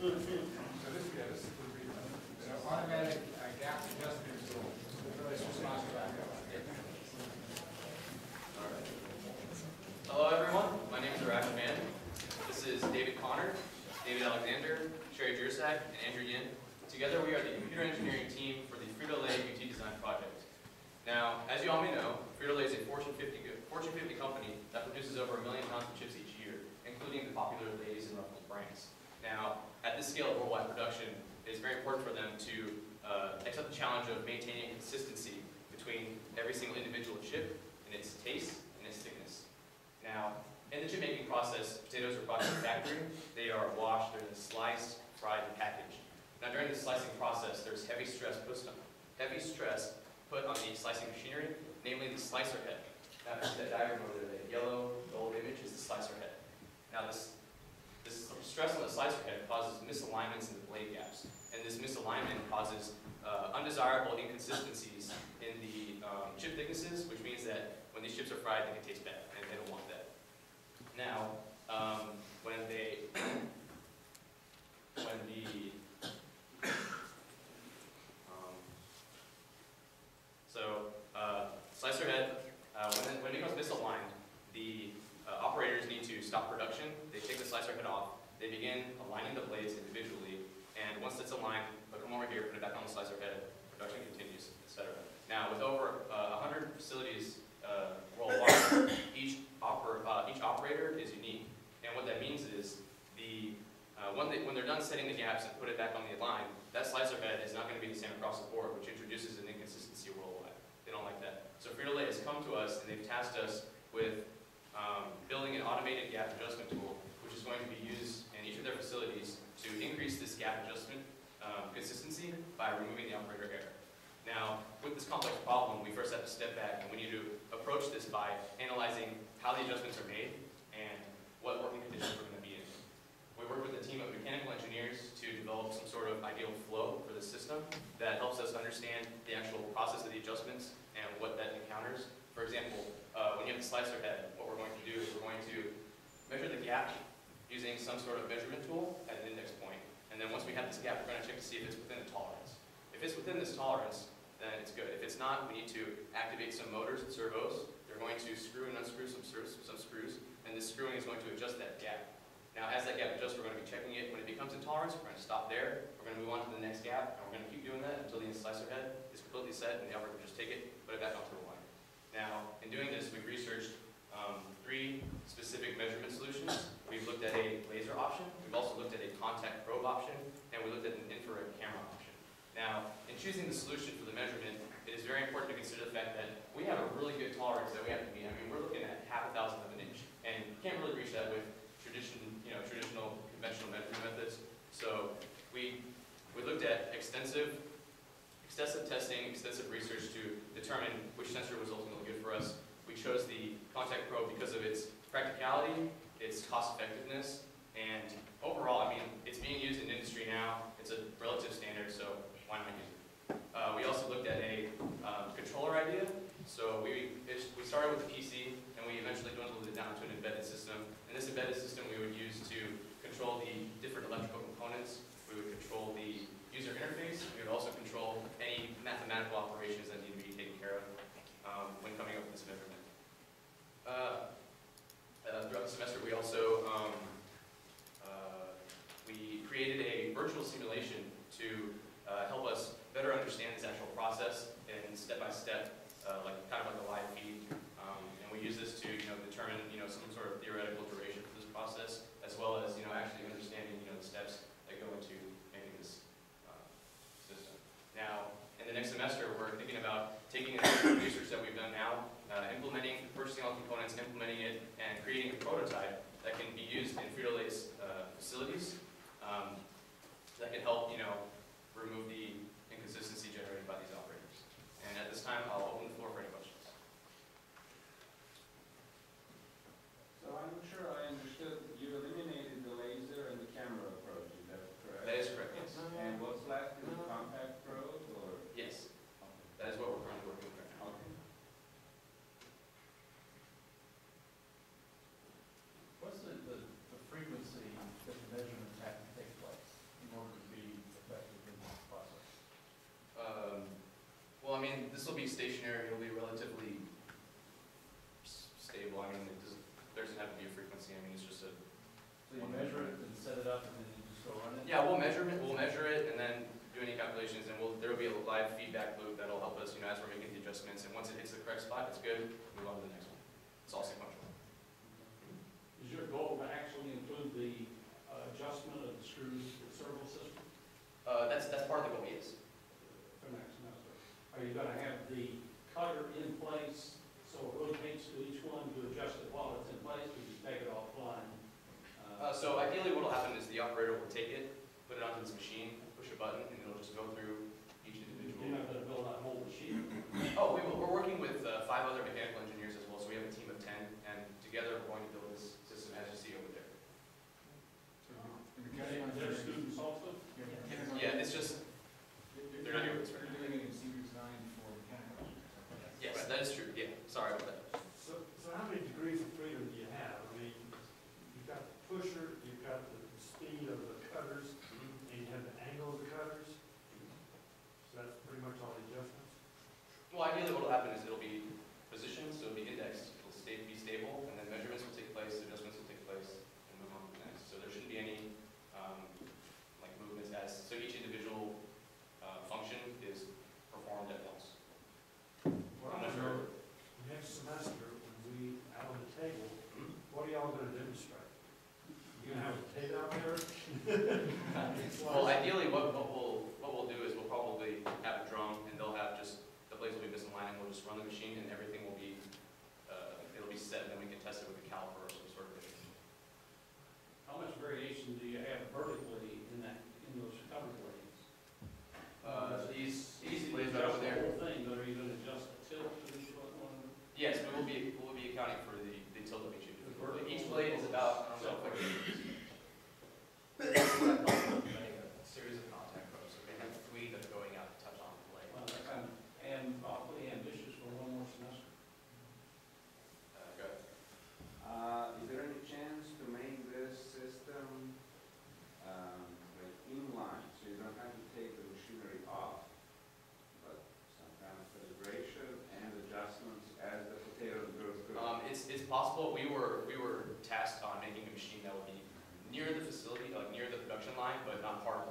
this would be an automatic gap adjustment tool. This response back up. Hello everyone, my name is Arash Man. This is David Connor, David Alexander, Sherry Jersak, and Andrew Yin. Together we are the computer engineering team for the Frito-Lay UTDesign project. Now, as you all may know, Frito-Lay is a Fortune 50 company that produces over 1 million pounds of chips each year, including the popular Lay's and Ruffles brands. Now, at this scale of worldwide production, it is very important for them to accept the challenge of maintaining consistency between every single individual chip and its taste and its thickness. Now, in the chip making process, potatoes are brought to the factory. They are washed, they're then sliced, fried, and packaged. Now, during the slicing process, there's heavy stress put on the slicing machinery, namely the slicer head. Now, this is that diagram over there, the yellow gold image is the slicer head. Now, this stress on the slicer head causes misalignments in the blade gaps, and this misalignment causes undesirable inconsistencies in the chip thicknesses, which means that when these chips are fried, they can taste bad, and they don't want that. Now, slicer head, when it becomes misaligned, the operators need to stop production. They take the slicer head off. They begin aligning the blades individually, and once it's aligned, they'll come over here, put it back on the slicer head. Production continues, etc. Now, with over 100 facilities worldwide, each operator is unique, and what that means is when they're done setting the gaps and put it back on the line, that slicer head is not going to be the same across the board, which introduces an inconsistency worldwide. They don't like that. So Frito-Lay has come to us and they've tasked us with building an automated gap adjustment tool, which is going to be used in each of their facilities to increase this gap adjustment consistency by removing the operator error. Now, with this complex problem, we first have to step back and we need to approach this by analyzing how the adjustments are made and what working conditions we're going to be in. We work with a team of mechanical engineers to develop some sort of ideal flow for the system that helps us understand the actual process of the adjustments and what that encounters. For example, when you have the slicer head, what we're going to do is we're going to measure the gap using some sort of measurement tool at an index point. And then once we have this gap, we're going to check to see if it's within the tolerance. If it's within this tolerance, then it's good. If it's not, we need to activate some motors and servos. They're going to screw and unscrew some screws, and this screwing is going to adjust that gap. Now, as that gap adjusts, we're going to be checking it. When it becomes in tolerance, we're going to stop there. We're going to move on to the next gap, and we're going to keep doing that until the slicer head is completely set, and the operator can just take it, put it back onto the line. Now, in doing this, we've researched 3 specific measurement solutions. We've looked at a laser option, we've also looked at a contact probe option, and we looked at an infrared camera option. Now, in choosing the solution for the measurement, it is very important to consider the fact that we have a really good tolerance that we have to meet. I mean, we're looking at 0.5 of an inch, and you can't really reach that with traditional conventional measurement methods. So we looked at extensive testing, extensive research to determine which sensor was ultimately good for us. We chose the contact probe because of its practicality, its cost effectiveness, and overall, I mean, it's being used in industry now. It's a relative standard, so why not use it? We also looked at a controller idea. So we started with the PC, and we eventually dwindled it down to an embedded system. And this embedded system we would use to control the different electrical components. We would control the user interface. We would also control any mathematical operations that need to be taken care of when coming up with this measurement. Throughout the semester, we also we created a virtual simulation to help us better understand this actual process in step-by-step, kind of like a live feed. And we use this to determine some sort of theoretical duration for this process, as well as actually understanding the steps that go into making this system. Now, in the next semester, we're thinking about taking the research that we've done now, purchasing all components, implementing it, and creating a prototype that can be used in Frito-Lay's facilities that can help remove the inconsistency generated by these operators. And at this time, I'll open the floor for any questions. So I'm not sure I understood. You eliminated the laser and the camera approach. Is that correct? That is correct, yes. And what's left is the compact probe, or? Yes. That is what we're currently working with right now. Okay. What's the frequency that the measurements frequency. I mean, it's just a. So you measure it and set it up and then you just go run it? Yeah, we'll measure it and then do any calculations, and there will be a live feedback loop that'll help us, as we're making the adjustments, and once it hits the correct spot, it's good, move on to the next one. It's all sequential. Is your goal to actually include the adjustment of the screws, the servo system That's part of the goal, yes. for next semester? Are you gonna have the cutter in place so it rotates to each one to adjust it while it's in place, or you take it offline? So ideally what will happen is the operator will take it, put it onto this machine, push a button, and it'll just go through each You're individual. not gonna build that whole machine? Oh, we're working with 5 other mechanical engineers as well, so we have a team of 10, and together we're going to build this system as you see over there. Their students also? Yeah, it's just, they're not here with us right now. You're doing it in senior design for mechanical engineers. Yes, that is true, yeah, sorry about that. So how many degrees of freedom do you have? I mean, you've got the pusher, you've got the speed of the cutters, and you have the angle of the cutters. So that's pretty much all the adjustments. Well, ideally what will happen is it'll be positioned, so it'll be indexed, it'll be stable, and then measurements will take place, adjustments will take place, and move on to the next. So there shouldn't be any, like movements so each individual function is performed at once. Well, I'm not sure. Next semester, when we, out on the table, what are y'all gonna demonstrate? You gonna have a tape out there? Well, ideally, what we'll do is we'll probably have a drum, and they'll have just, the blades will be misaligned, and we'll just run the machine, and everything will be, it'll be set, and then we can test it with a caliper or some sort of thing. How much variation do you have vertically in those cover blades? These blades right over there. The whole thing, but are you gonna adjust the tilt to each one? Yes, we will be accounting for the tilt of each individual. Each blade is about, I don't know, a series of contact probes, so they have 3 that are going out to touch on the blade. Well, that's kind of, and awfully ambitious for one more semester. Go ahead. Is there any chance to make this system like inline, so you don't have to take the machinery off, but some kind of calibration and adjustments as the potatoes go through? It's possible. We were tasked on making a machine that would be near the facility, like near the production line, but not part of the